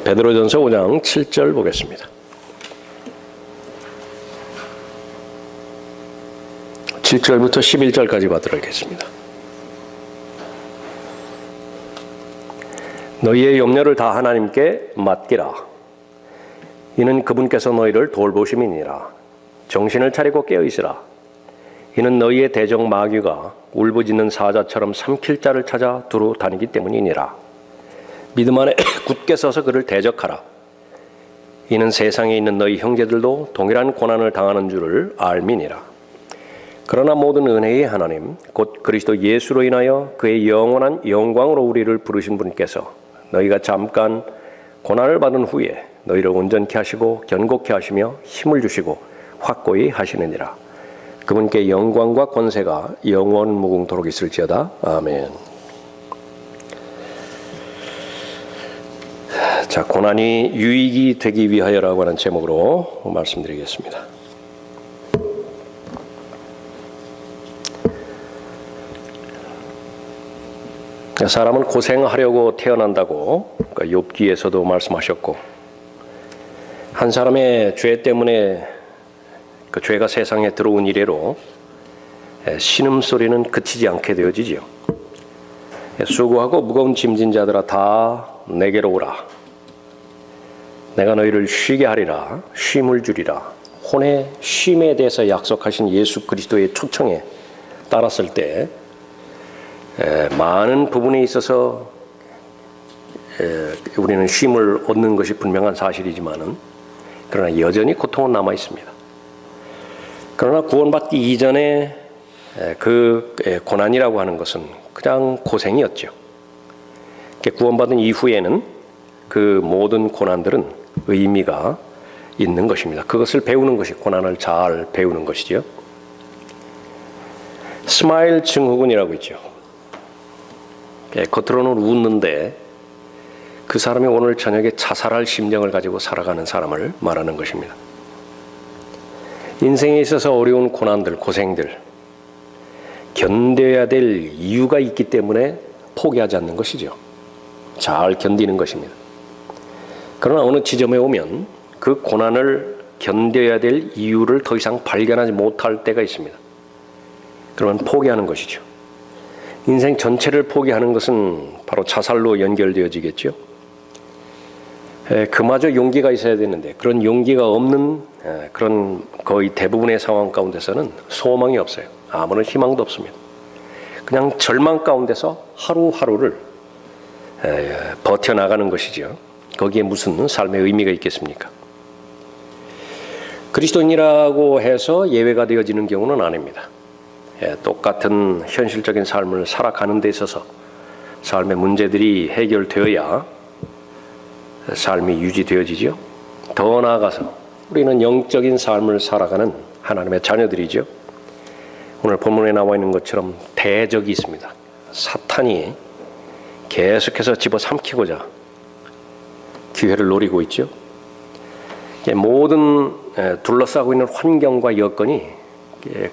베드로전서 5장 7절 보겠습니다. 7절부터 11절까지 받도록 하겠습니다. 너희의 염려를 다 하나님께 맡기라. 이는 그분께서 너희를 돌보심이니라. 정신을 차리고 깨어있으라. 이는 너희의 대적 마귀가 울부짖는 사자처럼 삼킬 자를 찾아 두루 다니기 때문이니라. 믿음 안에 굳게 서서 그를 대적하라. 이는 세상에 있는 너희 형제들도 동일한 고난을 당하는 줄을 알미니라. 그러나 모든 은혜의 하나님 곧 그리스도 예수로 인하여 그의 영원한 영광으로 우리를 부르신 분께서 너희가 잠깐 고난을 받은 후에 너희를 온전케 하시고 견고케 하시며 힘을 주시고 확고히 하시느니라. 그분께 영광과 권세가 영원 무궁토록 있을지어다. 아멘. 자, 고난이 유익이 되기 위하여라고 하는 제목으로 말씀드리겠습니다. 사람은 고생하려고 태어난다고 욥기에서도 말씀하셨고, 한 사람의 죄 때문에 그 죄가 세상에 들어온 이래로 신음소리는 그치지 않게 되어지지요. 수고하고 무거운 짐진 자들아 다 내게로 오라. 내가 너희를 쉬게 하리라. 쉼을 주리라. 혼의 쉼에 대해서 약속하신 예수 그리스도의 초청에 따랐을 때 많은 부분에 있어서 우리는 쉼을 얻는 것이 분명한 사실이지만은, 그러나 여전히 고통은 남아 있습니다. 그러나 구원받기 이전에 그 고난이라고 하는 것은 그냥 고생이었죠. 구원받은 이후에는 그 모든 고난들은 의미가 있는 것입니다. 그것을 배우는 것이 고난을 잘 배우는 것이죠. 스마일 증후군이라고 있죠. 겉으로는 웃는데 그 사람이 오늘 저녁에 자살할 심정을 가지고 살아가는 사람을 말하는 것입니다. 인생에 있어서 어려운 고난들, 고생들 견뎌야 될 이유가 있기 때문에 포기하지 않는 것이죠. 잘 견디는 것입니다. 그러나 어느 지점에 오면 그 고난을 견뎌야 될 이유를 더 이상 발견하지 못할 때가 있습니다. 그러면 포기하는 것이죠. 인생 전체를 포기하는 것은 바로 자살로 연결되어지겠죠. 그마저 용기가 있어야 되는데 그런 용기가 없는 그런 거의 대부분의 상황 가운데서는 소망이 없어요. 아무런 희망도 없습니다. 그냥 절망 가운데서 하루하루를 버텨나가는 것이죠. 거기에 무슨 삶의 의미가 있겠습니까? 그리스도인이라고 해서 예외가 되어지는 경우는 아닙니다. 똑같은 현실적인 삶을 살아가는 데 있어서 삶의 문제들이 해결되어야 삶이 유지되어지죠. 더 나아가서 우리는 영적인 삶을 살아가는 하나님의 자녀들이죠. 오늘 본문에 나와 있는 것처럼 대적이 있습니다. 사탄이 계속해서 집어삼키고자 기회를 노리고 있죠. 모든 둘러싸고 있는 환경과 여건이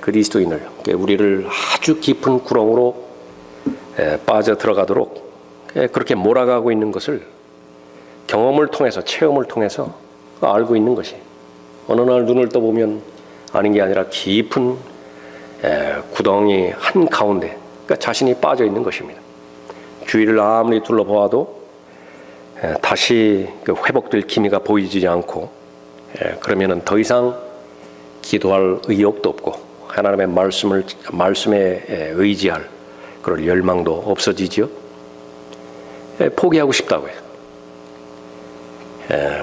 그리스도인을, 우리를 아주 깊은 구렁으로 빠져 들어가도록 그렇게 몰아가고 있는 것을 경험을 통해서, 체험을 통해서 알고 있는 것이, 어느 날 눈을 떠보면 아닌 게 아니라 깊은 구덩이 한가운데 자신이 빠져 있는 것입니다. 주위를 아무리 둘러보아도 다시 회복될 기미가 보이지 않고, 그러면은 더 이상 기도할 의욕도 없고 하나님의 말씀에 의지할 그런 열망도 없어지죠. 포기하고 싶다고 해요.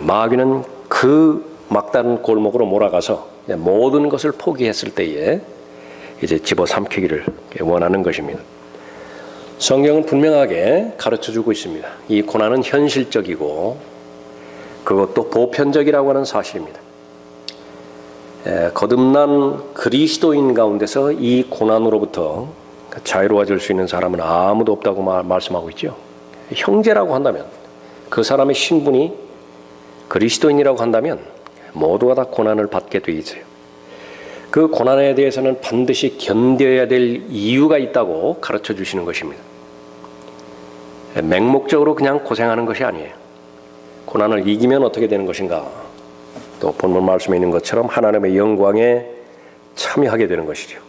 마귀는 그 막다른 골목으로 몰아가서 모든 것을 포기했을 때에 이제 집어삼키기를 원하는 것입니다. 성경은 분명하게 가르쳐주고 있습니다. 이 고난은 현실적이고 그것도 보편적이라고 하는 사실입니다. 거듭난 그리스도인 가운데서 이 고난으로부터 자유로워질 수 있는 사람은 아무도 없다고 말씀하고 있죠. 형제라고 한다면, 그 사람의 신분이 그리스도인이라고 한다면 모두가 다 고난을 받게 되어 있어요. 그 고난에 대해서는 반드시 견뎌야 될 이유가 있다고 가르쳐 주시는 것입니다. 맹목적으로 그냥 고생하는 것이 아니에요. 고난을 이기면 어떻게 되는 것인가? 또 본문 말씀에 있는 것처럼 하나님의 영광에 참여하게 되는 것이죠.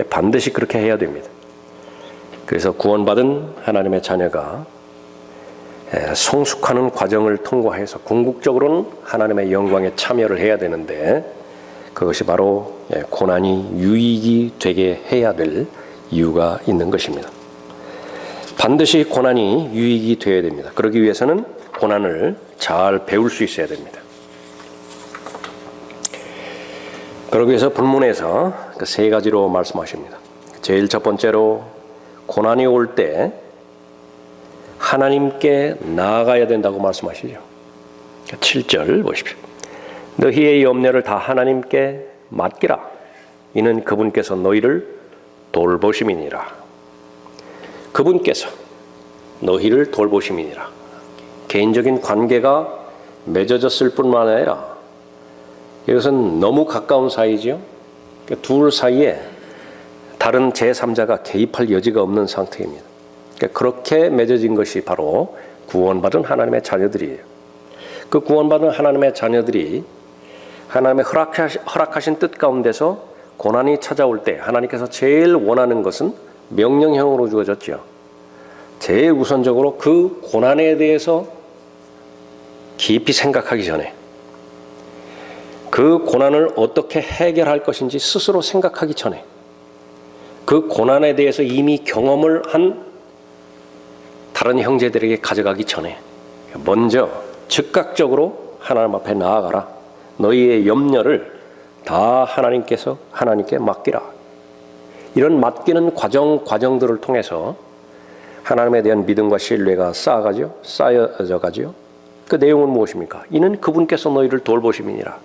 반드시 그렇게 해야 됩니다. 그래서 구원받은 하나님의 자녀가 성숙하는 과정을 통과해서 궁극적으로는 하나님의 영광에 참여를 해야 되는데, 그것이 바로 고난이 유익이 되게 해야 될 이유가 있는 것입니다. 반드시 고난이 유익이 되어야 됩니다. 그러기 위해서는 고난을 잘 배울 수 있어야 됩니다. 그러기 위해서 본문에서 그 세 가지로 말씀하십니다. 제일 첫 번째로 고난이 올 때 하나님께 나아가야 된다고 말씀하시죠. 7절 보십시오. 너희의 염려를 다 하나님께 맡기라. 이는 그분께서 너희를 돌보심이니라. 그분께서 너희를 돌보심이니라. 개인적인 관계가 맺어졌을 뿐만 아니라 이것은 너무 가까운 사이지요. 둘 사이에 다른 제3자가 개입할 여지가 없는 상태입니다. 그렇게 맺어진 것이 바로 구원받은 하나님의 자녀들이에요. 그 구원받은 하나님의 자녀들이 하나님의 허락하신 뜻 가운데서 고난이 찾아올 때 하나님께서 제일 원하는 것은 명령형으로 주어졌죠. 제일 우선적으로 그 고난에 대해서 깊이 생각하기 전에, 그 고난을 어떻게 해결할 것인지 스스로 생각하기 전에, 그 고난에 대해서 이미 경험을 한 다른 형제들에게 가져가기 전에 먼저 즉각적으로 하나님 앞에 나아가라. 너희의 염려를 다 하나님께 맡기라. 이런 맡기는 과정들을 통해서 하나님에 대한 믿음과 신뢰가 쌓여져 가지요. 그 내용은 무엇입니까? 이는 그분께서 너희를 돌보심이니라.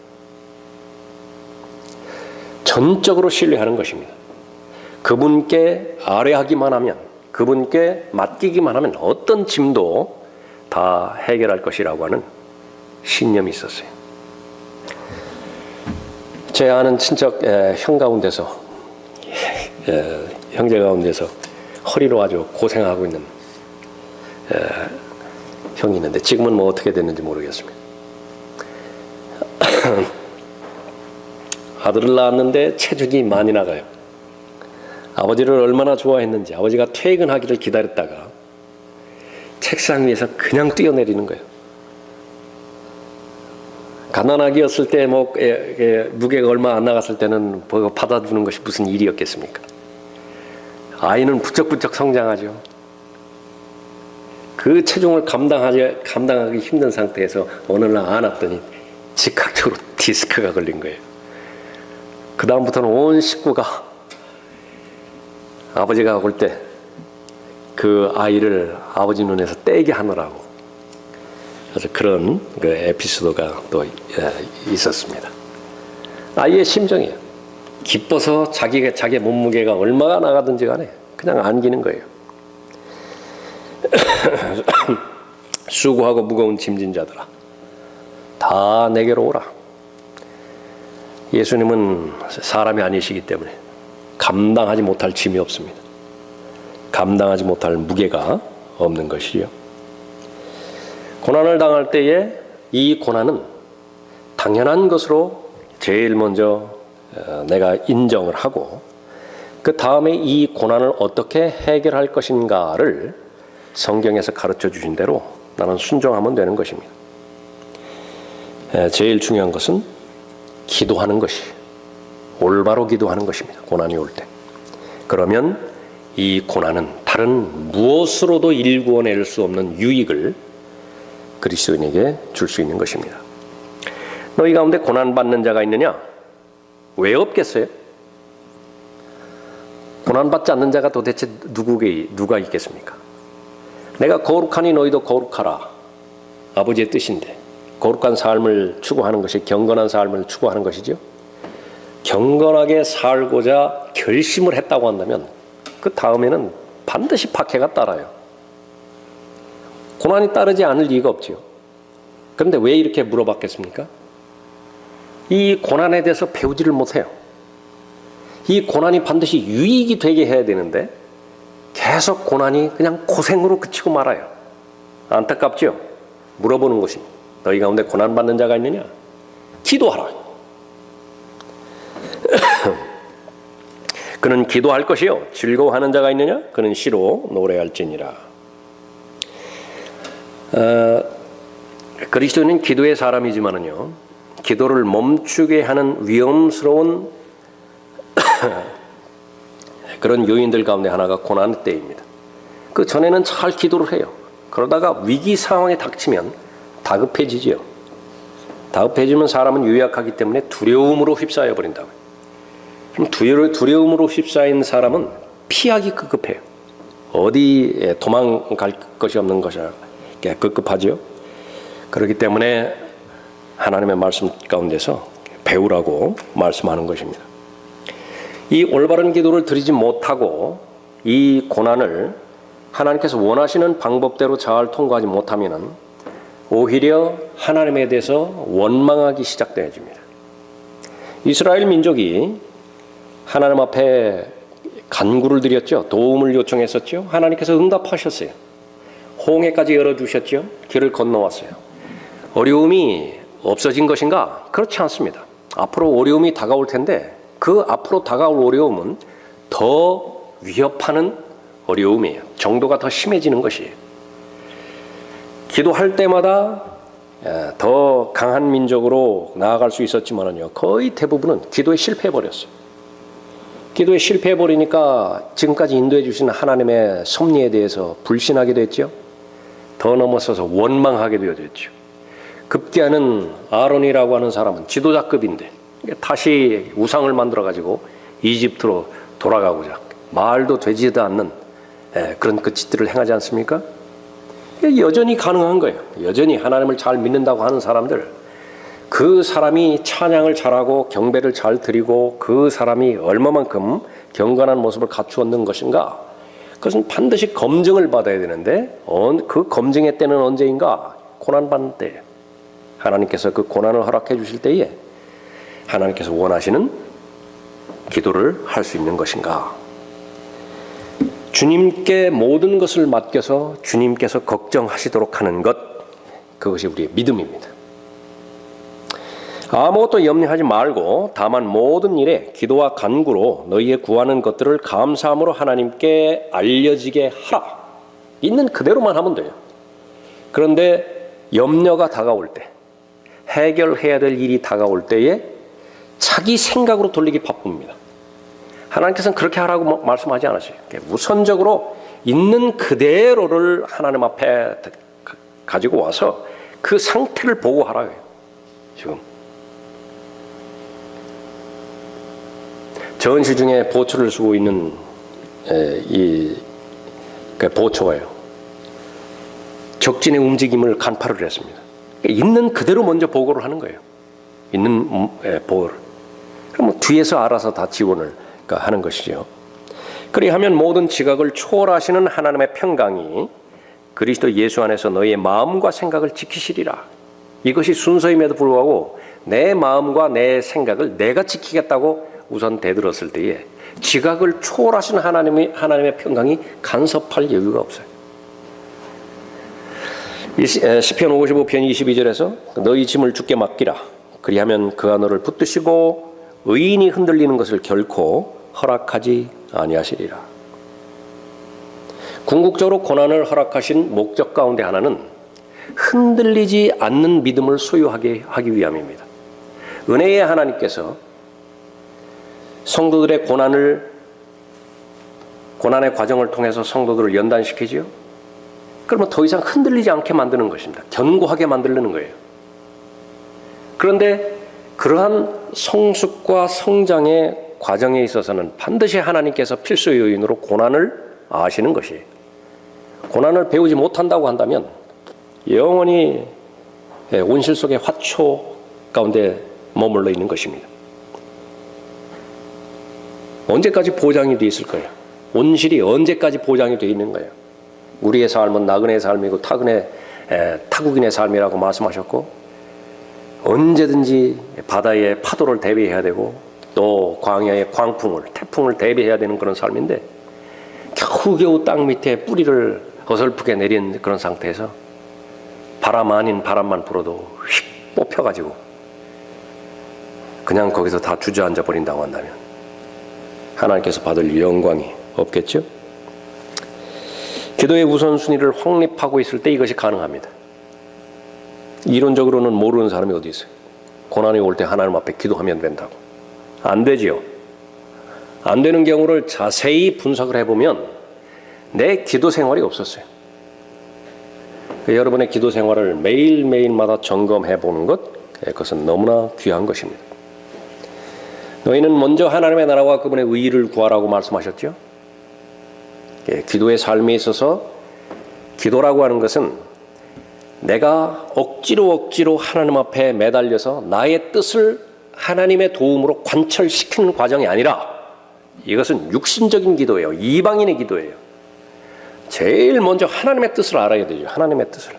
전적으로 신뢰하는 것입니다. 그분께 아뢰하기만 하면, 그분께 맡기기만 하면 어떤 짐도 다 해결할 것이라고 하는 신념이 있었어요. 제 아는 친척 형 가운데서, 형제 가운데서 허리로 아주 고생하고 있는 형이 있는데 지금은 뭐 어떻게 됐는지 모르겠습니다. 아들을 낳았는데 체중이 많이 나가요. 아버지를 얼마나 좋아했는지 아버지가 퇴근하기를 기다렸다가 책상 위에서 그냥 뛰어내리는 거예요. 가난하기였을 때 무게가 얼마 안 나갔을 때는 받아주는 것이 무슨 일이었겠습니까? 아이는 부쩍부쩍 성장하죠. 그 체중을 감당하기 힘든 상태에서 어느 날 안았더니 즉각적으로 디스크가 걸린 거예요. 그 다음부터는 온 식구가 아버지가 올 때 그 아이를 아버지 눈에서 떼게 하느라고, 그래서 그런 그 에피소드가 또 있었습니다. 아이의 심정이에요. 기뻐서 자기의 몸무게가 얼마가 나가든지 간에 그냥 안기는 거예요. 수고하고 무거운 짐진 자들아, 다 내게로 오라. 예수님은 사람이 아니시기 때문에 감당하지 못할 짐이 없습니다. 감당하지 못할 무게가 없는 것이요. 고난을 당할 때에 이 고난은 당연한 것으로 제일 먼저 내가 인정을 하고, 그 다음에 이 고난을 어떻게 해결할 것인가를 성경에서 가르쳐 주신 대로 나는 순종하면 되는 것입니다. 제일 중요한 것은 기도하는 것이, 올바로 기도하는 것입니다. 고난이 올 때. 그러면 이 고난은 다른 무엇으로도 일구어낼 수 없는 유익을 그리스도인에게 줄 수 있는 것입니다. 너희 가운데 고난받는 자가 있느냐? 왜 없겠어요? 고난받지 않는 자가 도대체 누가 있겠습니까? 내가 거룩하니 너희도 거룩하라. 아버지의 뜻인데, 거룩한 삶을 추구하는 것이 경건한 삶을 추구하는 것이죠. 경건하게 살고자 결심을 했다고 한다면 그 다음에는 반드시 박해가 따라요. 고난이 따르지 않을 리가 없죠. 그런데 왜 이렇게 물어봤겠습니까? 이 고난에 대해서 배우지를 못해요. 이 고난이 반드시 유익이 되게 해야 되는데 계속 고난이 그냥 고생으로 그치고 말아요. 안타깝죠? 물어보는 것입니다. 너희 가운데 고난받는 자가 있느냐? 기도하라. 그는 기도할 것이요 즐거워하는 자가 있느냐? 그는 시로 노래할지니라. 그리스도는 기도의 사람이지만은요, 기도를 멈추게 하는 위험스러운 그런 요인들 가운데 하나가 고난의 때입니다. 그 전에는 잘 기도를 해요. 그러다가 위기 상황에 닥치면 다급해지지요. 다급해지면 사람은 유약하기 때문에 두려움으로 휩싸여 버린다고요. 그럼 두려움으로 휩싸인 사람은 피하기 급급해요. 어디에 도망갈 것이 없는 것이라 급급하죠. 그렇기 때문에 하나님의 말씀 가운데서 배우라고 말씀하는 것입니다. 이 올바른 기도를 드리지 못하고 이 고난을 하나님께서 원하시는 방법대로 잘 통과하지 못하면 오히려 하나님에 대해서 원망하기 시작되어집니다. 이스라엘 민족이 하나님 앞에 간구를 드렸죠. 도움을 요청했었죠. 하나님께서 응답하셨어요. 홍해까지 열어주셨죠. 길을 건너왔어요. 어려움이 없어진 것인가? 그렇지 않습니다. 앞으로 어려움이 다가올 텐데 그 앞으로 다가올 어려움은 더 위협하는 어려움이에요. 정도가 더 심해지는 것이에요. 기도할 때마다 더 강한 민족으로 나아갈 수 있었지만요, 거의 대부분은 기도에 실패해버렸어요. 기도에 실패해버리니까 지금까지 인도해 주신 하나님의 섭리에 대해서 불신하게 됐죠. 더 넘어서서 원망하게 되어졌죠. 급기야는 아론이라고 하는 사람은 지도자급인데 다시 우상을 만들어가지고 이집트로 돌아가고자 말도 되지도 않는 그런 그 짓들을 행하지 않습니까? 여전히 가능한 거예요. 여전히 하나님을 잘 믿는다고 하는 사람들, 그 사람이 찬양을 잘하고 경배를 잘 드리고 그 사람이 얼마만큼 경건한 모습을 갖추었는 것인가, 그것은 반드시 검증을 받아야 되는데 그 검증의 때는 언제인가? 고난받는 때예요. 하나님께서 그 고난을 허락해 주실 때에 하나님께서 원하시는 기도를 할 수 있는 것인가? 주님께 모든 것을 맡겨서 주님께서 걱정하시도록 하는 것, 그것이 우리의 믿음입니다. 아무것도 염려하지 말고 다만 모든 일에 기도와 간구로 너희의 구하는 것들을 감사함으로 하나님께 알려지게 하라. 있는 그대로만 하면 돼요. 그런데 염려가 다가올 때, 해결해야 될 일이 다가올 때에 자기 생각으로 돌리기 바쁩니다. 하나님께서는 그렇게 하라고 말씀하지 않으세요. 우선적으로 있는 그대로를 하나님 앞에 가지고 와서 그 상태를 보고 하라고 해요. 지금 전시 중에 보초를 쓰고 있는 이 보초가요, 적진의 움직임을 간파를 했습니다. 있는 그대로 먼저 보고를 하는 거예요. 있는 보고를. 그럼 뒤에서 알아서 다 지원을 하는 것이죠. 그리하면 모든 지각을 초월하시는 하나님의 평강이 그리스도 예수 안에서 너희의 마음과 생각을 지키시리라. 이것이 순서임에도 불구하고 내 마음과 내 생각을 내가 지키겠다고 우선 대들었을 때에 지각을 초월하시는 하나님의 평강이 간섭할 여유가 없어요. 시편 55편 22절에서 너희 짐을 주께 맡기라. 그리하면 그가 너를 붙드시고 의인이 흔들리는 것을 결코 허락하지 아니하시리라. 궁극적으로 고난을 허락하신 목적 가운데 하나는 흔들리지 않는 믿음을 소유하게 하기 위함입니다. 은혜의 하나님께서 성도들의 고난의 과정을 통해서 성도들을 연단시키지요. 그러면 더 이상 흔들리지 않게 만드는 것입니다. 견고하게 만들려는 거예요. 그런데 그러한 성숙과 성장의 과정에 있어서는 반드시 하나님께서 필수 요인으로 고난을 아시는 것이에요. 고난을 배우지 못한다고 한다면 영원히 온실 속의 화초 가운데 머물러 있는 것입니다. 언제까지 보장이 되어 있을 거예요? 온실이 언제까지 보장이 되어 있는 거예요? 우리의 삶은 나그네의 삶이고 타국인의 삶이라고 말씀하셨고, 언제든지 바다의 파도를 대비해야 되고 또 광야의 태풍을 대비해야 되는 그런 삶인데, 겨우겨우 땅 밑에 뿌리를 어설프게 내린 그런 상태에서 바람 아닌 바람만 불어도 휙 뽑혀가지고 그냥 거기서 다 주저앉아 버린다고 한다면 하나님께서 받을 영광이 없겠죠? 기도의 우선순위를 확립하고 있을 때 이것이 가능합니다. 이론적으로는 모르는 사람이 어디 있어요? 고난이 올 때 하나님 앞에 기도하면 된다고. 안 되지요. 안 되는 경우를 자세히 분석을 해보면 내 기도 생활이 없었어요. 여러분의 기도 생활을 매일매일마다 점검해 보는 것, 그것은 너무나 귀한 것입니다. 너희는 먼저 하나님의 나라와 그분의 의의를 구하라고 말씀하셨죠? 기도의 삶에 있어서 기도라고 하는 것은 내가 억지로 하나님 앞에 매달려서 나의 뜻을 하나님의 도움으로 관철시키는 과정이 아니라 이것은 육신적인 기도예요. 이방인의 기도예요. 제일 먼저 하나님의 뜻을 알아야 되죠. 하나님의 뜻을.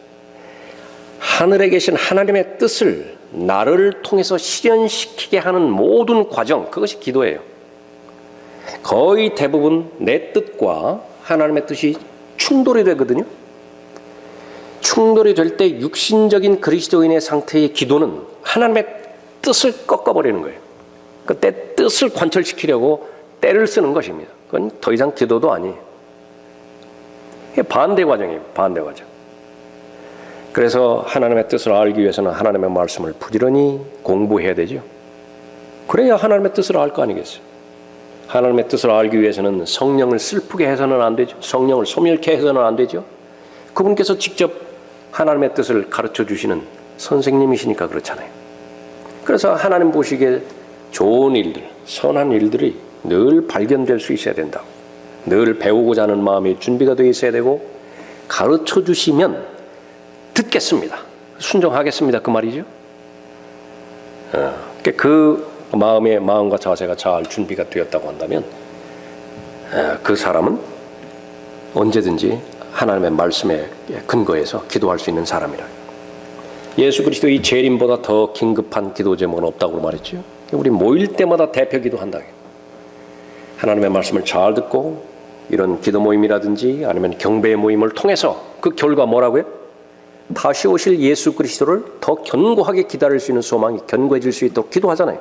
하늘에 계신 하나님의 뜻을 나를 통해서 실현시키게 하는 모든 과정, 그것이 기도예요. 거의 대부분 내 뜻과 하나님의 뜻이 충돌이 되거든요. 충돌이 될 때 육신적인 그리스도인의 상태의 기도는 하나님의 뜻을 꺾어버리는 거예요. 내 뜻을 관철시키려고 때를 쓰는 것입니다. 그건 더 이상 기도도 아니에요. 이게 반대 과정이에요. 반대 과정. 그래서 하나님의 뜻을 알기 위해서는 하나님의 말씀을 부지런히 공부해야 되죠. 그래야 하나님의 뜻을 알 거 아니겠어요. 하나님의 뜻을 알기 위해서는 성령을 슬프게 해서는 안 되죠. 성령을 소멸케 해서는 안 되죠. 그분께서 직접 하나님의 뜻을 가르쳐 주시는 선생님이시니까 그렇잖아요. 그래서 하나님 보시기에 좋은 일들, 선한 일들이 늘 발견될 수 있어야 된다고. 늘 배우고자 하는 마음이 준비가 되어 있어야 되고 가르쳐 주시면 듣겠습니다. 순종하겠습니다. 그 말이죠. 그 마음과 자세가 잘 준비가 되었다고 한다면 그 사람은 언제든지 하나님의 말씀에 근거해서 기도할 수 있는 사람이라. 예수 그리스도 이 재림보다 더 긴급한 기도 제목은 없다고 말했죠. 우리 모일 때마다 대표 기도한다. 하나님의 말씀을 잘 듣고 이런 기도 모임이라든지 아니면 경배 모임을 통해서 그 결과 뭐라고요? 다시 오실 예수 그리스도를 더 견고하게 기다릴 수 있는 소망이 견고해질 수 있도록 기도하잖아요.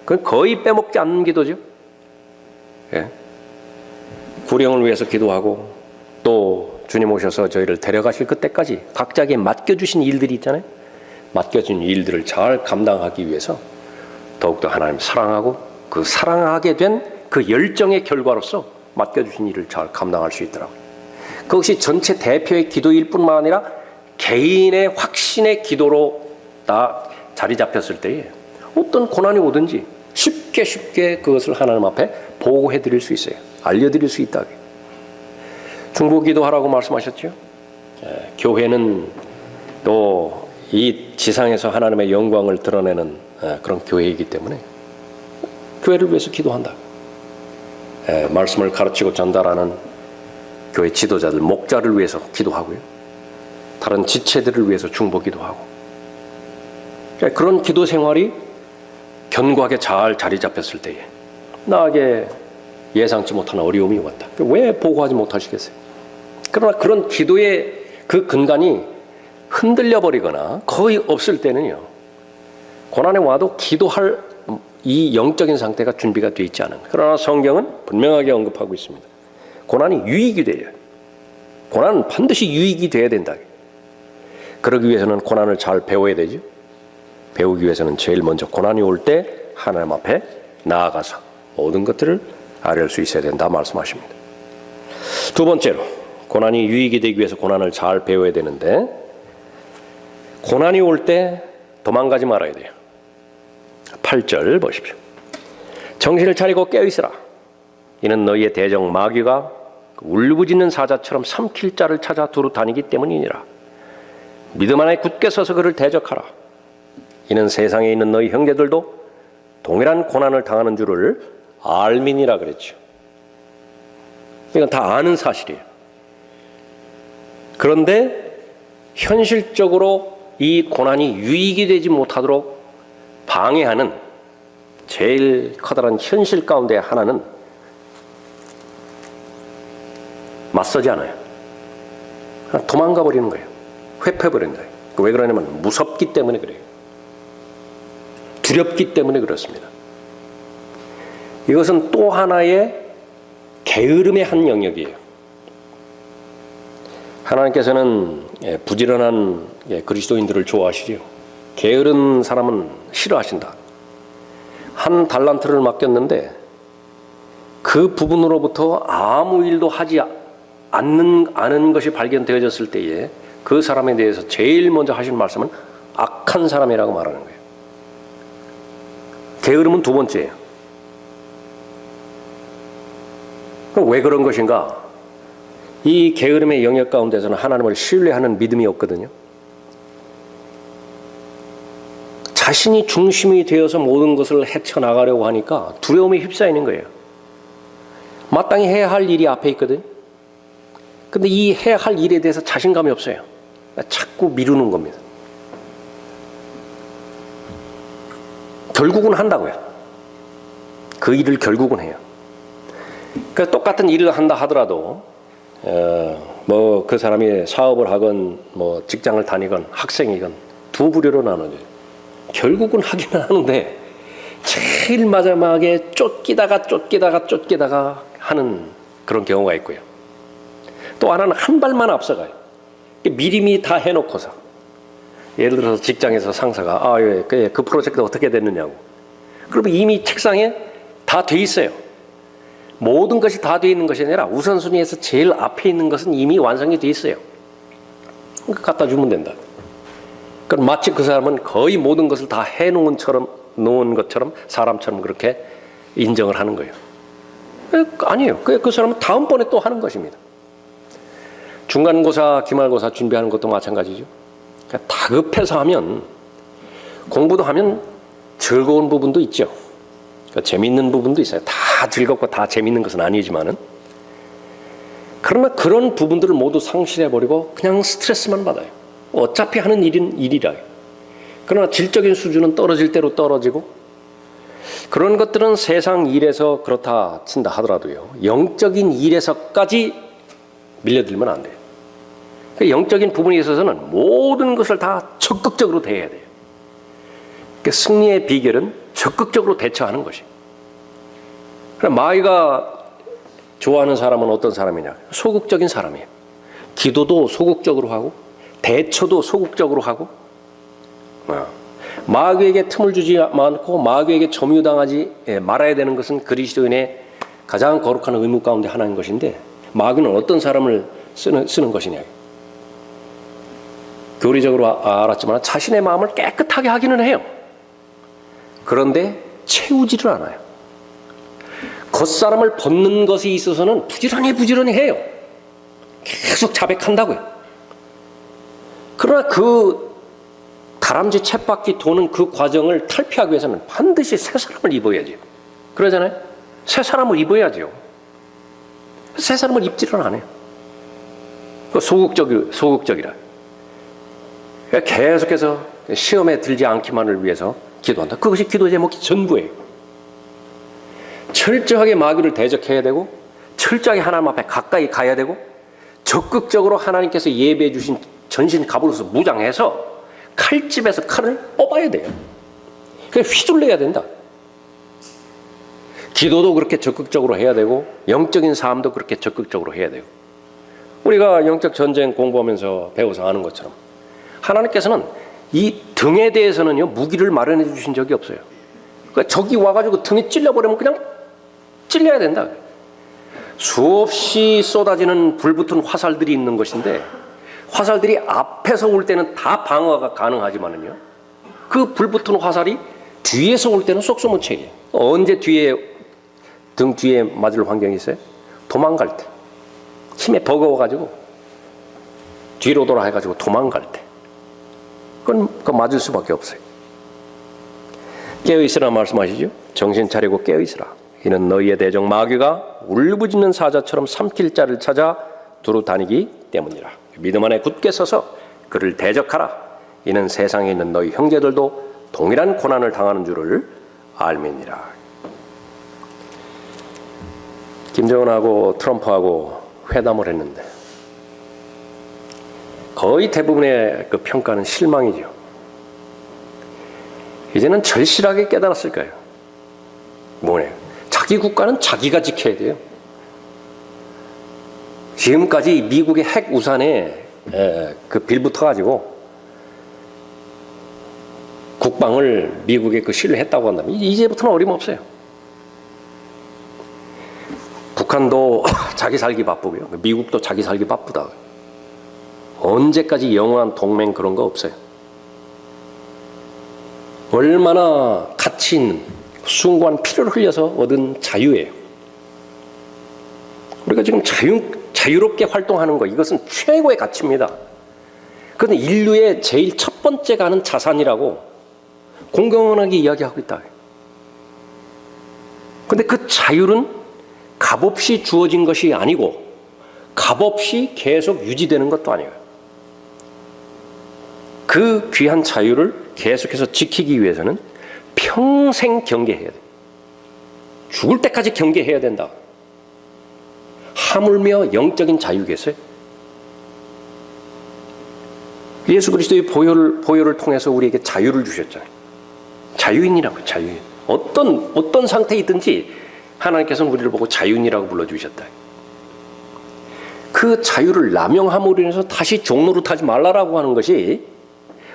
그건 거의 빼먹지 않는 기도죠. 예. 구령을 위해서 기도하고 또 주님 오셔서 저희를 데려가실 그때까지 각자에게 맡겨주신 일들이 있잖아요. 맡겨진 일들을 잘 감당하기 위해서 더욱더 하나님 사랑하고 그 사랑하게 된 그 열정의 결과로서 맡겨주신 일을 잘 감당할 수 있더라고요. 그것이 전체 대표의 기도일 뿐만 아니라 개인의 확신의 기도로 다 자리 잡혔을 때에 어떤 고난이 오든지 쉽게 그것을 하나님 앞에 보고해 드릴 수 있어요. 알려드릴 수 있다. 중보기도하라고 말씀하셨죠. 교회는 또 이 지상에서 하나님의 영광을 드러내는 그런 교회이기 때문에 교회를 위해서 기도한다. 말씀을 가르치고 전달하는 교회 지도자들, 목자를 위해서 기도하고요. 다른 지체들을 위해서 중보기도하고. 그런 기도 생활이 견고하게 잘 자리 잡혔을 때에 나에게 예상치 못한 어려움이 왔다. 왜 보고하지 못하시겠어요? 그러나 그런 기도의 그 근간이 흔들려 버리거나 거의 없을 때는요, 고난에 와도 기도할 이 영적인 상태가 준비가 되어 있지 않은. 그러나 성경은 분명하게 언급하고 있습니다. 고난이 유익이 돼요. 고난은 반드시 유익이 돼야 된다. 그러기 위해서는 고난을 잘 배워야 되죠. 배우기 위해서는 제일 먼저 고난이 올 때 하나님 앞에 나아가서 모든 것들을 아뢰을 수 있어야 된다 말씀하십니다. 두 번째로 고난이 유익이 되기 위해서 고난을 잘 배워야 되는데, 고난이 올 때 도망가지 말아야 돼요. 8절 보십시오. 정신을 차리고 깨어있으라. 이는 너희의 대적 마귀가 울부짖는 사자처럼 삼킬 자를 찾아 두루 다니기 때문이니라. 믿음 안에 굳게 서서 그를 대적하라. 이는 세상에 있는 너희 형제들도 동일한 고난을 당하는 줄을 알민이라 그랬죠. 이건 다 아는 사실이에요. 그런데 현실적으로 이 고난이 유익이 되지 못하도록 방해하는 제일 커다란 현실 가운데 하나는 맞서지 않아요. 도망가 버리는 거예요. 회피해 버리는 거예요. 왜 그러냐면 무섭기 때문에 그래요. 두렵기 때문에 그렇습니다. 이것은 또 하나의 게으름의 한 영역이에요. 하나님께서는 부지런한 그리스도인들을 좋아하시죠. 게으른 사람은 싫어하신다. 한 달란트를 맡겼는데 그 부분으로부터 아무 일도 하지 않은 것이 발견되어졌을 때에 그 사람에 대해서 제일 먼저 하신 말씀은 악한 사람이라고 말하는 거예요. 게으름은 두 번째예요. 그럼 왜 그런 것인가? 이 게으름의 영역 가운데서는 하나님을 신뢰하는 믿음이 없거든요. 자신이 중심이 되어서 모든 것을 헤쳐나가려고 하니까 두려움에 휩싸이는 거예요. 마땅히 해야 할 일이 앞에 있거든요. 근데 이 해야 할 일에 대해서 자신감이 없어요. 자꾸 미루는 겁니다. 결국은 한다고요. 그 일을 결국은 해요. 그러니까 똑같은 일을 한다 하더라도 뭐 그 사람이 사업을 하건 뭐 직장을 다니건 학생이건 두 부류로 나눠져요. 결국은 하기는 하는데 제일 마지막에 쫓기다가 하는 그런 경우가 있고요. 또 하나는 한 발만 앞서가요. 미리미리 다 해놓고서 예를 들어서 직장에서 상사가 그 프로젝트 어떻게 됐느냐고. 그러면 이미 책상에 다 돼 있어요. 모든 것이 다 돼 있는 것이 아니라 우선순위에서 제일 앞에 있는 것은 이미 완성이 돼 있어요. 갖다 주면 된다. 그럼 마치 그 사람은 거의 모든 것을 다 해놓은 것처럼 사람처럼 그렇게 인정을 하는 거예요. 아니에요. 그 사람은 다음번에 또 하는 것입니다. 중간고사, 기말고사 준비하는 것도 마찬가지죠. 그러니까 다급해서 하면 공부도 하면 즐거운 부분도 있죠. 그러니까 재미있는 부분도 있어요. 다 즐겁고 다 재미있는 것은 아니지만은. 그러나 그런 부분들을 모두 상실해버리고 그냥 스트레스만 받아요. 어차피 하는 일은 일이라. 그러나 질적인 수준은 떨어질 대로 떨어지고 그런 것들은 세상 일에서 그렇다 친다 하더라도요. 영적인 일에서까지 밀려들면 안 돼요. 영적인 부분에 있어서는 모든 것을 다 적극적으로 대해야 돼요. 그러니까 승리의 비결은 적극적으로 대처하는 것이에요. 그럼 마귀가 좋아하는 사람은 어떤 사람이냐? 소극적인 사람이에요. 기도도 소극적으로 하고 대처도 소극적으로 하고 마귀에게 틈을 주지 않고 마귀에게 점유당하지 말아야 되는 것은 그리스도인의 가장 거룩한 의무 가운데 하나인 것인데 마귀는 어떤 사람을 쓰는 것이냐. 교리적으로 알았지만 자신의 마음을 깨끗하게 하기는 해요. 그런데 채우지를 않아요. 겉사람을 벗는 것에 있어서는 부지런히 해요. 계속 자백한다고요. 그러나 그 다람쥐 쳇바퀴 도는 그 과정을 탈피하기 위해서는 반드시 새 사람을 입어야죠. 그러잖아요. 새 사람을 입어야죠. 새 사람을 입지를 않아요. 소극적이라. 계속해서 시험에 들지 않기만을 위해서 기도한다. 그것이 기도 제목이 전부예요. 철저하게 마귀를 대적해야 되고 철저하게 하나님 앞에 가까이 가야 되고 적극적으로 하나님께서 예배해 주신 전신 갑으로서 무장해서 칼집에서 칼을 뽑아야 돼요. 그래서 휘둘러야 된다. 기도도 그렇게 적극적으로 해야 되고 영적인 삶도 그렇게 적극적으로 해야 돼요. 우리가 영적 전쟁 공부하면서 배워서 아는 것처럼 하나님께서는 이 등에 대해서는요 무기를 마련해 주신 적이 없어요. 그러니까 적이 와가지고 등에 찔려버리면 그냥 찔려야 된다. 수없이 쏟아지는 불붙은 화살들이 있는 것인데 화살들이 앞에서 올 때는 다 방어가 가능하지만은요 그 불붙은 화살이 뒤에서 올 때는 쏙 쏘면 책이에요. 언제 등 뒤에 맞을 환경이 있어요? 도망갈 때 힘에 버거워가지고 뒤로 돌아 해가지고 도망갈 때 그건 맞을 수밖에 없어요. 깨어있으라 말씀하시죠. 정신 차리고 깨어있으라. 이는 너희의 대적 마귀가 울부짖는 사자처럼 삼킬 자를 찾아 두루 다니기 때문이라. 믿음 안에 굳게 서서 그를 대적하라. 이는 세상에 있는 너희 형제들도 동일한 고난을 당하는 줄을 알미니라. 김정은하고 트럼프하고 회담을 했는데 거의 대부분의 그 평가는 실망이죠. 이제는 절실하게 깨달았을 거예요. 뭐냐? 자기 국가는 자기가 지켜야 돼요. 지금까지 미국의 핵 우산에 그 빌붙어가지고 국방을 미국에 그 신뢰했다고 한다면 이제부터는 어림없어요. 북한도 자기 살기 바쁘고요. 미국도 자기 살기 바쁘다. 언제까지 영원한 동맹 그런 거 없어요. 얼마나 가치 있는 숭고한 피를 흘려서 얻은 자유예요. 우리가 지금 자유롭게 활동하는 거, 이것은 최고의 가치입니다. 그런데 인류의 제일 첫 번째 가는 자산이라고 공공연하게 이야기하고 있다. 그런데 그 자유는 값없이 주어진 것이 아니고 값없이 계속 유지되는 것도 아니에요. 그 귀한 자유를 계속해서 지키기 위해서는 평생 경계해야 돼. 죽을 때까지 경계해야 된다. 하물며 영적인 자유겠어요? 예수 그리스도의 보혈을 통해서 우리에게 자유를 주셨잖아요. 자유인이라고, 자유인. 어떤 상태이든지 하나님께서는 우리를 보고 자유인이라고 불러주셨다. 그 자유를 남용함으로 인해서 다시 종노릇하지 말라라고 하는 것이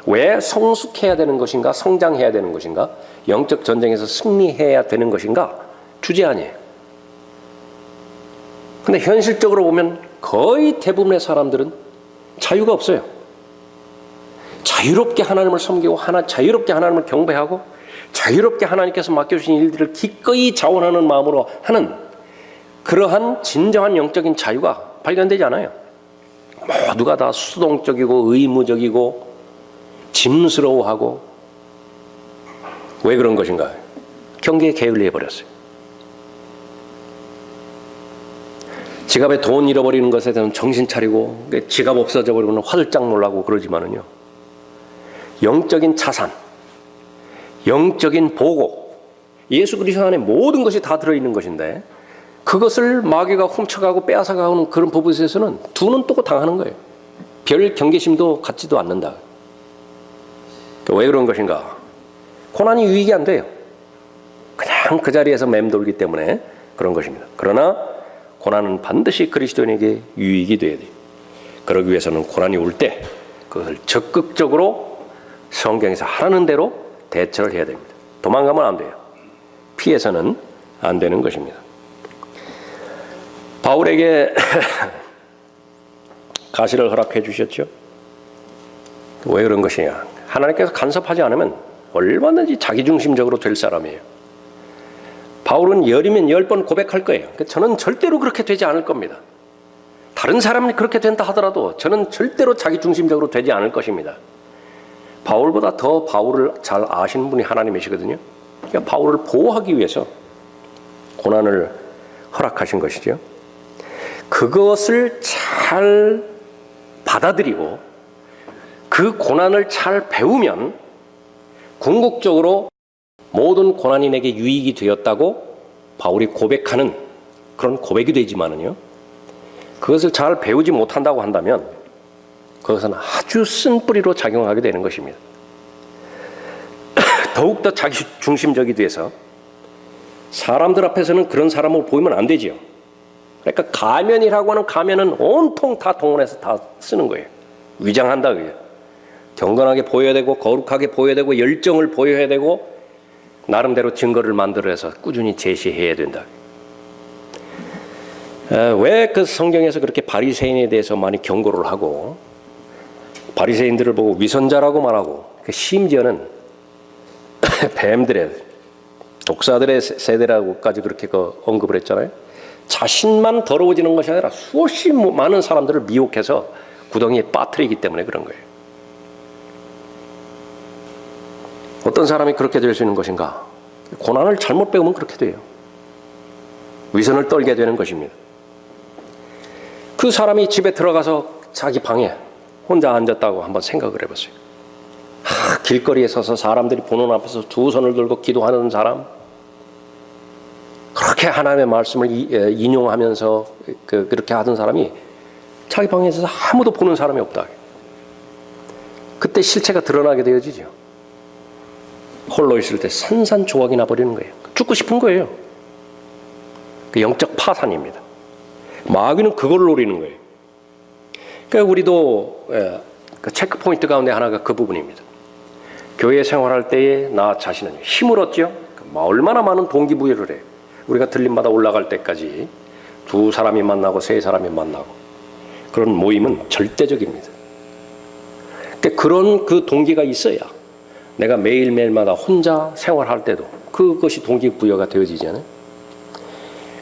왜 성숙해야 되는 것인가, 성장해야 되는 것인가, 영적 전쟁에서 승리해야 되는 것인가 주제 아니에요. 근데 현실적으로 보면 거의 대부분의 사람들은 자유가 없어요. 자유롭게 하나님을 섬기고 자유롭게 하나님을 경배하고 자유롭게 하나님께서 맡겨주신 일들을 기꺼이 자원하는 마음으로 하는 그러한 진정한 영적인 자유가 발견되지 않아요. 모두가 다 수동적이고 의무적이고 짐스러워하고. 왜 그런 것인가? 경계에 게을리해 버렸어요. 지갑에 돈 잃어버리는 것에 대한 정신 차리고 지갑 없어져 버리면 화들짝 놀라고 그러지만은요, 영적인 자산, 영적인 보고, 예수 그리스도 안에 모든 것이 다 들어있는 것인데 그것을 마귀가 훔쳐가고 빼앗아가는 그런 부분에서는 두 눈 뜨고 당하는 거예요. 별 경계심도 갖지도 않는다. 왜 그런 것인가? 고난이 유익이 안 돼요. 그냥 그 자리에서 맴돌기 때문에 그런 것입니다. 그러나 고난은 반드시 그리스도인에게 유익이 돼야 돼요. 그러기 위해서는 고난이 올 때 그것을 적극적으로 성경에서 하라는 대로 대처를 해야 됩니다. 도망가면 안 돼요. 피해서는 안 되는 것입니다. 바울에게 가시를 허락해 주셨죠. 왜 그런 것이냐? 하나님께서 간섭하지 않으면 얼마든지 자기중심적으로 될 사람이에요. 바울은 열이면 10번 고백할 거예요. 저는 절대로 그렇게 되지 않을 겁니다. 다른 사람이 그렇게 된다 하더라도 저는 절대로 자기중심적으로 되지 않을 것입니다. 바울보다 더 바울을 잘 아시는 분이 하나님이시거든요. 그러니까 바울을 보호하기 위해서 고난을 허락하신 것이죠. 그것을 잘 받아들이고 그 고난을 잘 배우면 궁극적으로 모든 고난이 내게 유익이 되었다고 바울이 고백하는 그런 고백이 되지만은요, 그것을 잘 배우지 못한다고 한다면 그것은 아주 쓴뿌리로 작용하게 되는 것입니다. 더욱더 자기중심적이 돼서 사람들 앞에서는 그런 사람을 보이면 안 되지요. 그러니까 가면이라고 하는 가면은 온통 다 동원해서 다 쓰는 거예요. 위장한다 그래요. 경건하게 보여야 되고 거룩하게 보여야 되고 열정을 보여야 되고 나름대로 증거를 만들어서 꾸준히 제시해야 된다. 왜 그 성경에서 그렇게 바리새인에 대해서 많이 경고를 하고 바리새인들을 보고 위선자라고 말하고 심지어는 뱀들의 독사들의 세대라고까지 그렇게 언급을 했잖아요. 자신만 더러워지는 것이 아니라 수없이 많은 사람들을 미혹해서 구덩이에 빠뜨리기 때문에 그런 거예요. 어떤 사람이 그렇게 될 수 있는 것인가? 고난을 잘못 배우면 그렇게 돼요. 위선을 떨게 되는 것입니다. 그 사람이 집에 들어가서 자기 방에 혼자 앉았다고 한번 생각을 해보세요. 길거리에 서서 사람들이 보는 앞에서 두 손을 들고 기도하는 사람, 그렇게 하나님의 말씀을 인용하면서 그렇게 하던 사람이 자기 방에 있어서 아무도 보는 사람이 없다. 그때 실체가 드러나게 되어지죠. 홀로 있을 때 산산조각이 나버리는 거예요. 죽고 싶은 거예요. 그 영적 파산입니다. 마귀는 그걸 노리는 거예요. 그러니까 우리도 그 체크 포인트 가운데 하나가 그 부분입니다. 교회 생활할 때에 나 자신은 힘을 얻죠. 얼마나 많은 동기부여를 해요. 우리가 들림마다 올라갈 때까지 2사람이 만나고 3사람이 만나고 그런 모임은 절대적입니다. 그러니까 그런 그 동기가 있어야 내가 매일매일마다 혼자 생활할 때도 그것이 동기부여가 되어지잖아요.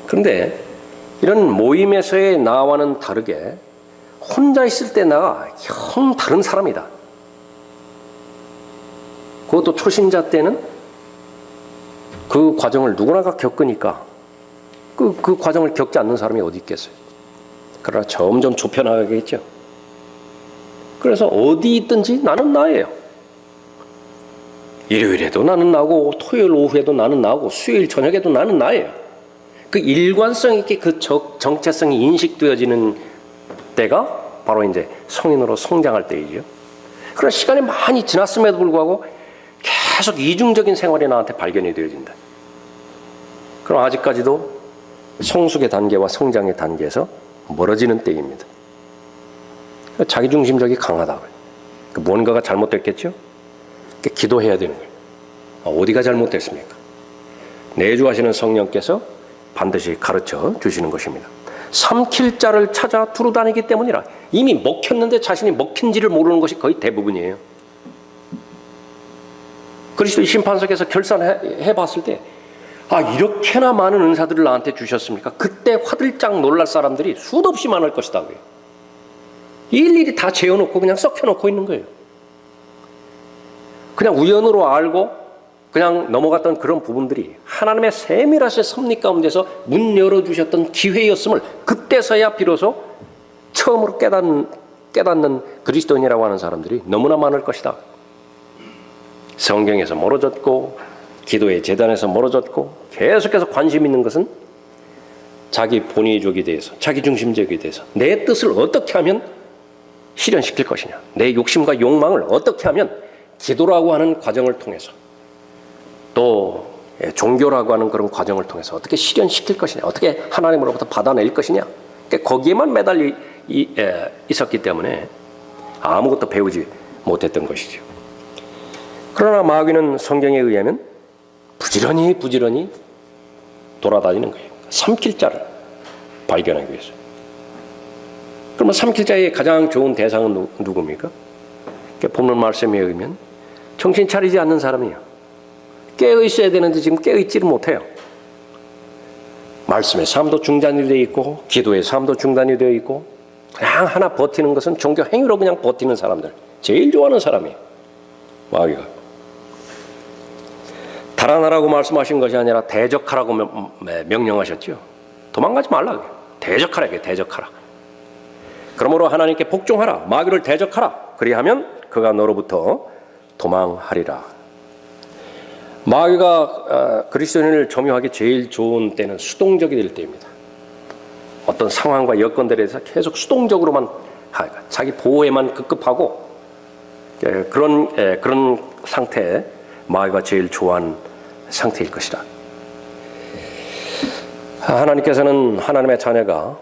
그런데 이런 모임에서의 나와는 다르게 혼자 있을 때 나가 영 다른 사람이다. 그것도 초신자 때는 그 과정을 누구나가 겪으니까 그 과정을 겪지 않는 사람이 어디 있겠어요. 그러나 점점 좁혀나가겠죠. 그래서 어디 있든지 나는 나예요. 일요일에도 나는 나고 토요일 오후에도 나는 나고 수요일 저녁에도 나는 나예요. 그 일관성 있게 그 정체성이 인식되어지는 때가 바로 이제 성인으로 성장할 때이죠. 그런 시간이 많이 지났음에도 불구하고 계속 이중적인 생활이 나한테 발견이 되어진다. 그럼 아직까지도 성숙의 단계와 성장의 단계에서 멀어지는 때입니다. 자기중심적이 강하다. 뭔가가 잘못됐겠죠? 기도해야 되는 거예요. 어디가 잘못됐습니까? 내주하시는 성령께서 반드시 가르쳐 주시는 것입니다. 삼킬 자를 찾아 두루 다니기 때문이라. 이미 먹혔는데 자신이 먹힌지를 모르는 것이 거의 대부분이에요. 그리스도의 심판석에서 결산해 봤을 때 이렇게나 많은 은사들을 나한테 주셨습니까? 그때 화들짝 놀랄 사람들이 수도 없이 많을 것이다. 일일이 다 재워놓고 그냥 썩혀놓고 있는 거예요. 그냥 우연으로 알고 그냥 넘어갔던 그런 부분들이 하나님의 세밀하신 섭리 가운데서 문 열어주셨던 기회였음을 그때서야 비로소 처음으로 깨닫는 그리스도인이라고 하는 사람들이 너무나 많을 것이다. 성경에서 멀어졌고 기도의 재단에서 멀어졌고 계속해서 관심 있는 것은 자기 본의족에 대해서 자기중심적에 대해서 내 뜻을 어떻게 하면 실현시킬 것이냐, 내 욕심과 욕망을 어떻게 하면 기도라고 하는 과정을 통해서 또 종교라고 하는 그런 과정을 통해서 어떻게 실현시킬 것이냐, 어떻게 하나님으로부터 받아낼 것이냐, 거기에만 매달려 있었기 때문에 아무것도 배우지 못했던 것이죠. 그러나 마귀는 성경에 의하면 부지런히 돌아다니는 거예요. 삼킬 자를 발견하기 위해서. 그러면 삼킬 자의 가장 좋은 대상은 누굽니까? 본문 말씀에 의하면 정신 차리지 않는 사람이에요. 깨어있어야 되는데 지금 깨어있지를 못해요. 말씀의 삶도 중단이 되어 있고 기도의 삶도 중단이 되어 있고 그냥 하나 버티는 것은 종교 행위로 그냥 버티는 사람들, 제일 좋아하는 사람이에요. 마귀가. 달아나라고 말씀하신 것이 아니라 대적하라고 명령하셨죠. 도망가지 말라고. 대적하라. 대적하라. 그러므로 하나님께 복종하라. 마귀를 대적하라. 그리하면 그가 너로부터 도망하리라. 마귀가 그리스도인을 점유하기 제일 좋은 때는 수동적이 될 때입니다. 어떤 상황과 여건들에 대해서 계속 수동적으로만 자기 보호에만 급급하고 그런 상태에 마귀가 제일 좋아하는 상태일 것이다. 하나님께서는 하나님의 자녀가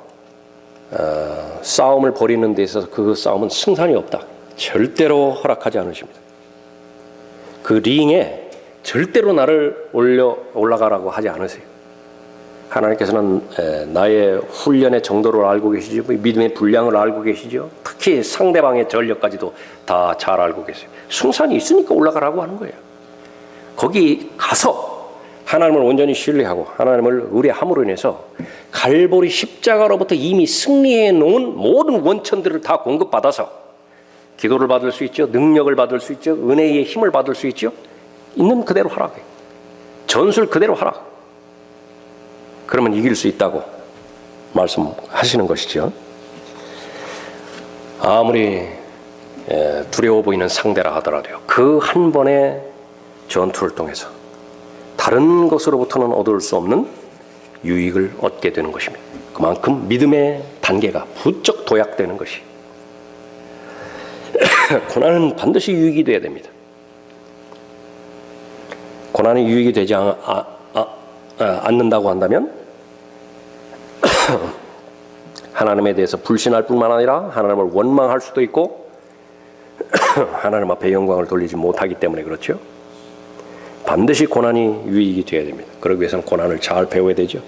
싸움을 벌이는 데 있어서 그 싸움은 승산이 없다. 절대로 허락하지 않으십니다. 그 링에 절대로 나를 올라가라고 하지 않으세요. 하나님께서는 나의 훈련의 정도를 알고 계시죠. 믿음의 분량을 알고 계시죠. 특히 상대방의 전력까지도 다 잘 알고 계세요. 승산이 있으니까 올라가라고 하는 거예요. 거기 가서 하나님을 온전히 신뢰하고 하나님을 의뢰함으로 인해서 갈보리 십자가로부터 이미 승리해 놓은 모든 원천들을 다 공급받아서 기도를 받을 수 있죠. 능력을 받을 수 있죠. 은혜의 힘을 받을 수 있죠. 있는 그대로 하라. 전술 그대로 하라. 그러면 이길 수 있다고 말씀하시는 것이죠. 아무리 두려워 보이는 상대라 하더라도요. 그 한 번의 전투를 통해서 다른 것으로부터는 얻을 수 없는 유익을 얻게 되는 것입니다. 그만큼 믿음의 단계가 부쩍 도약되는 것이 고난은 반드시 유익이 돼야 됩니다. 고난이 유익이 되지 않는다고 한다면 하나님에 대해서 불신할 뿐만 아니라 하나님을 원망할 수도 있고 하나님 앞에 영광을 돌리지 못하기 때문에 그렇죠. 반드시 고난이 유익이 되어야 됩니다. 그러기 위해서는 고난을 잘 배워야 되죠.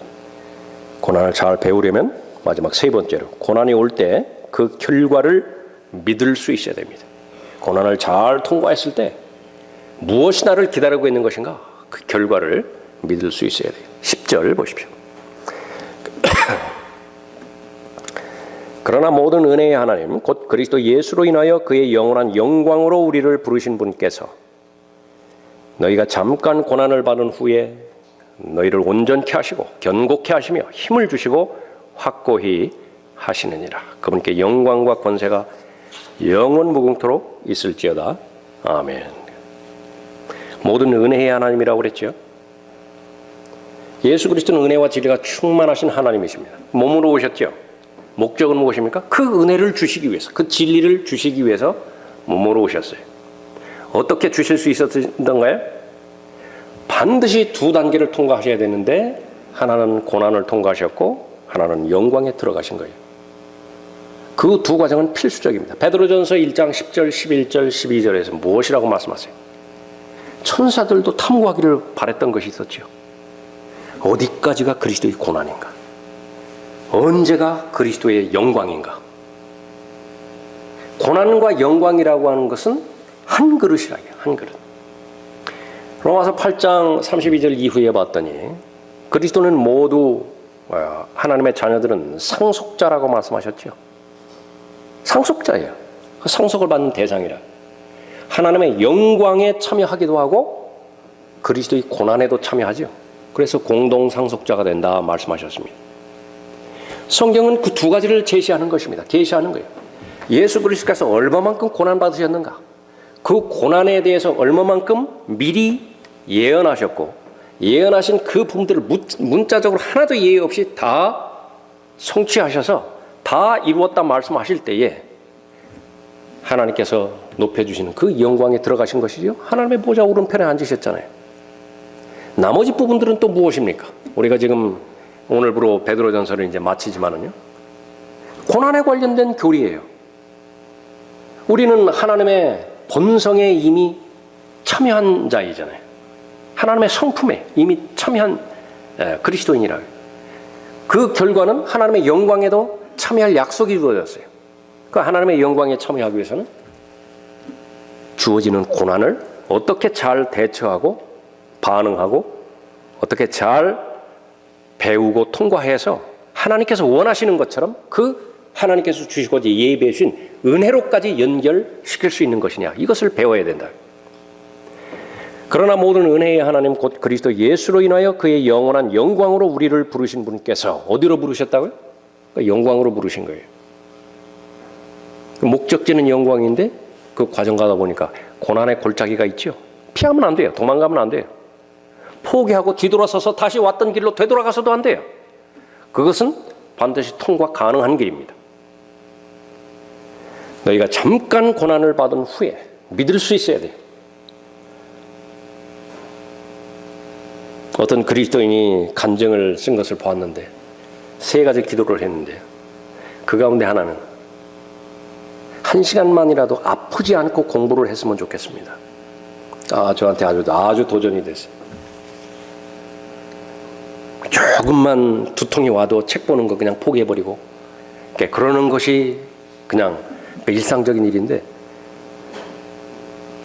고난을 잘 배우려면 마지막 세 번째로 고난이 올 때 그 결과를 믿을 수 있어야 됩니다. 고난을 잘 통과했을 때 무엇이 나를 기다리고 있는 것인가? 그 결과를 믿을 수 있어야 돼요. 10절 보십시오. 그러나 모든 은혜의 하나님 곧 그리스도 예수로 인하여 그의 영원한 영광으로 우리를 부르신 분께서 너희가 잠깐 고난을 받은 후에 너희를 온전케 하시고 견고케 하시며 힘을 주시고 확고히 하시느니라. 그분께 영광과 권세가 영원 무궁토록 있을지어다. 아멘. 모든 은혜의 하나님이라고 그랬죠. 예수 그리스도는 은혜와 진리가 충만하신 하나님이십니다. 몸으로 오셨죠. 목적은 무엇입니까? 그 은혜를 주시기 위해서, 그 진리를 주시기 위해서 몸으로 오셨어요. 어떻게 주실 수 있었던가요? 반드시 두 단계를 통과하셔야 되는데 하나는 고난을 통과하셨고 하나는 영광에 들어가신 거예요. 그 두 과정은 필수적입니다. 베드로전서 1장 10절, 11절, 12절에서 무엇이라고 말씀하세요? 천사들도 탐구하기를 바랬던 것이 있었죠. 어디까지가 그리스도의 고난인가? 언제가 그리스도의 영광인가? 고난과 영광이라고 하는 것은 한 그릇이라요. 한 그릇. 로마서 8장 32절 이후에 봤더니 그리스도는 모두 하나님의 자녀들은 상속자라고 말씀하셨죠. 상속자예요. 상속을 받는 대상이라. 하나님의 영광에 참여하기도 하고 그리스도의 고난에도 참여하죠. 그래서 공동 상속자가 된다 말씀하셨습니다. 성경은 그 두 가지를 제시하는 것입니다. 계시하는 거예요. 예수 그리스도께서 얼마만큼 고난 받으셨는가? 그 고난에 대해서 얼마만큼 미리 예언하셨고 예언하신 그 부분들을 문자적으로 하나도 예외 없이 다 성취하셔서 다 이루었다 말씀하실 때에 하나님께서 높여주시는 그 영광에 들어가신 것이죠. 하나님의 보좌 오른편에 앉으셨잖아요. 나머지 부분들은 또 무엇입니까? 우리가 지금 오늘부로 베드로전서를 이제 마치지만은요. 고난에 관련된 교리예요. 우리는 하나님의 본성에 이미 참여한 자이잖아요. 하나님의 성품에 이미 참여한 그리스도인이라고. 그 결과는 하나님의 영광에도 참여할 약속이 주어졌어요. 그 하나님의 영광에 참여하기 위해서는 주어지는 고난을 어떻게 잘 대처하고 반응하고 어떻게 잘 배우고 통과해서 하나님께서 원하시는 것처럼 그 하나님께서 주시고자 예비해 주신 은혜로까지 연결시킬 수 있는 것이냐, 이것을 배워야 된다. 그러나 모든 은혜의 하나님 곧 그리스도 예수로 인하여 그의 영원한 영광으로 우리를 부르신 분께서 어디로 부르셨다고요? 영광으로 부르신 거예요. 목적지는 영광인데 그 과정 가다 보니까 고난의 골짜기가 있죠. 피하면 안 돼요. 도망가면 안 돼요. 포기하고 뒤돌아서서 다시 왔던 길로 되돌아가서도 안 돼요. 그것은 반드시 통과 가능한 길입니다. 너희가 잠깐 고난을 받은 후에 믿을 수 있어야 돼요. 어떤 그리스도인이 간증을 쓴 것을 보았는데 세 가지 기도를 했는데요. 그 가운데 하나는 1시간만이라도 아프지 않고 공부를 했으면 좋겠습니다. 저한테 아주 도전이 됐어요. 조금만 두통이 와도 책 보는 거 그냥 포기해버리고 그러는 것이 그냥 일상적인 일인데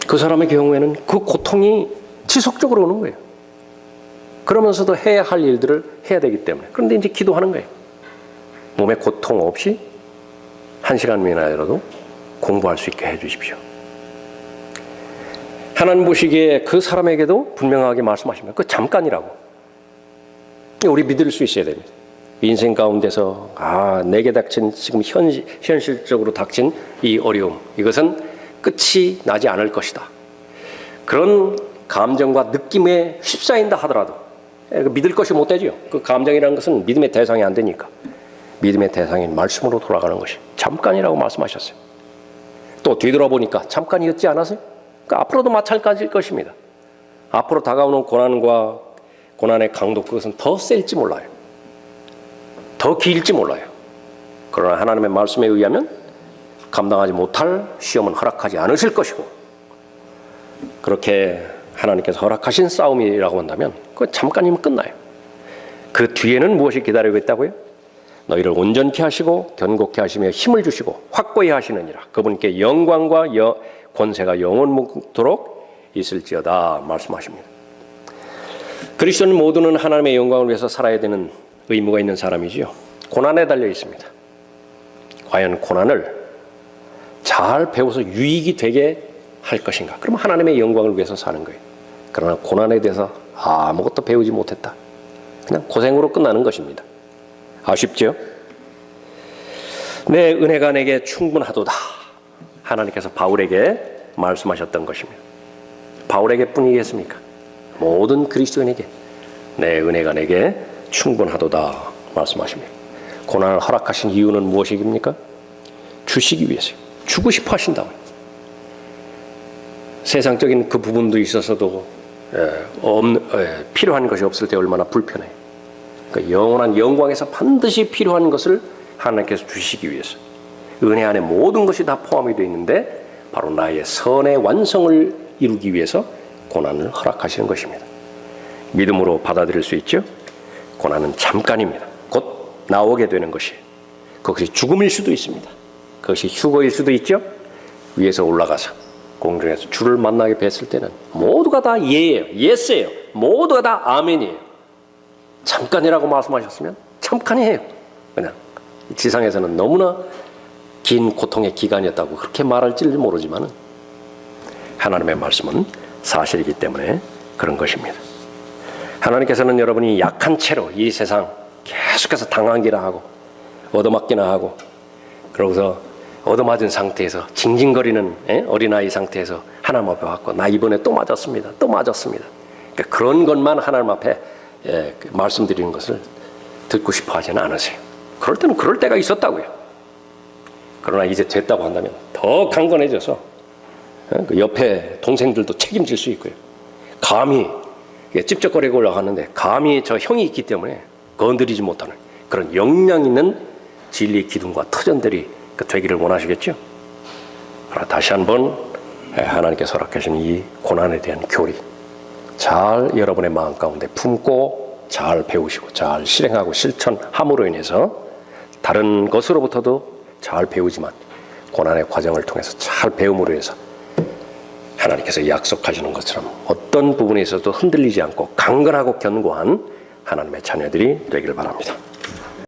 그 사람의 경우에는 그 고통이 지속적으로 오는 거예요. 그러면서도 해야 할 일들을 해야 되기 때문에. 그런데 이제 기도하는 거예요. 몸에 고통 없이 1시간이나라도 공부할 수 있게 해주십시오. 하나님 보시기에 그 사람에게도 분명하게 말씀하십니다. 그 잠깐이라고. 우리 믿을 수 있어야 됩니다. 인생 가운데서 내게 닥친 지금 현실적으로 닥친 이 어려움, 이것은 끝이 나지 않을 것이다. 그런 감정과 느낌에 휩싸인다 하더라도 믿을 것이 못 되죠. 그 감정이라는 것은 믿음의 대상이 안 되니까 믿음의 대상인 말씀으로 돌아가는 것이 잠깐이라고 말씀하셨어요. 또 뒤돌아보니까 잠깐이었지 않았어요? 그러니까 앞으로도 마찬가지일 것입니다. 앞으로 다가오는 고난과 고난의 강도, 그것은 더 셀지 몰라요. 더 길지 몰라요. 그러나 하나님의 말씀에 의하면 감당하지 못할 시험은 허락하지 않으실 것이고, 그렇게 하나님께서 허락하신 싸움이라고 한다면 그건 잠깐이면 끝나요. 그 뒤에는 무엇이 기다리고 있다고요? 너희를 온전케 하시고 견고케 하시며 힘을 주시고 확고히 하시느니라. 그분께 영광과 권세가 영원토록 있을지어다 말씀하십니다. 그리스도인 모두는 하나님의 영광을 위해서 살아야 되는 의무가 있는 사람이지요. 고난에 달려 있습니다. 과연 고난을 잘 배워서 유익이 되게 할 것인가? 그럼 하나님의 영광을 위해서 사는 거예요. 그러나 고난에 대해서 아무것도 배우지 못했다. 그냥 고생으로 끝나는 것입니다. 아쉽죠? 내 은혜가 내게 충분하도다. 하나님께서 바울에게 말씀하셨던 것입니다. 바울에게 뿐이겠습니까? 모든 그리스도인에게 내 은혜가 내게 충분하도다 말씀하십니다. 고난을 허락하신 이유는 무엇입니까? 주시기 위해서요. 주고 싶어 하신다고요. 세상적인 그 부분도 있어서도 필요한 것이 없을 때 얼마나 불편해요. 그러니까 영원한 영광에서 반드시 필요한 것을 하나님께서 주시기 위해서, 은혜 안에 모든 것이 다 포함이 되어 있는데 바로 나의 선의 완성을 이루기 위해서 고난을 허락하시는 것입니다. 믿음으로 받아들일 수 있죠? 고난은 잠깐입니다. 곧 나오게 되는 것이에요. 그것이 죽음일 수도 있습니다. 그것이 휴거일 수도 있죠? 위에서 올라가서 공중에서 주를 만나게 뵀을 때는 모두가 다 예예요. 예스예요. 모두가 다 아멘이에요. 잠깐이라고 말씀하셨으면 잠깐이에요. 그냥 지상에서는 너무나 긴 고통의 기간이었다고 그렇게 말할지를 모르지만 하나님의 말씀은 사실이기 때문에 그런 것입니다. 하나님께서는 여러분이 약한 채로 이 세상 계속해서 당하기나 하고 얻어맞기나 하고, 그러고서 얻어맞은 상태에서 징징거리는 어린아이 상태에서 하나님 앞에 왔고, 나 이번에 또 맞았습니다. 또 맞았습니다. 그러니까 그런 것만 하나님 앞에 말씀드리는 것을 듣고 싶어 하지는 않으세요. 그럴 때는 그럴 때가 있었다고요. 그러나 이제 됐다고 한다면 더 강건해져서 그 옆에 동생들도 책임질 수 있고요. 감히 찝쩍거리고 올라가는데 감히 저 형이 있기 때문에 건드리지 못하는 그런 역량 있는 진리 기둥과 터전들이 되기를 원하시겠죠? 그러나 다시 한번 하나님께서 허락하신 이 고난에 대한 교리 잘 여러분의 마음 가운데 품고 잘 배우시고 잘 실행하고 실천함으로 인해서 다른 것으로부터도 잘 배우지만 고난의 과정을 통해서 잘 배움으로 해서 하나님께서 약속하시는 것처럼 어떤 부분에 있어도 흔들리지 않고 강건하고 견고한 하나님의 자녀들이 되기를 바랍니다.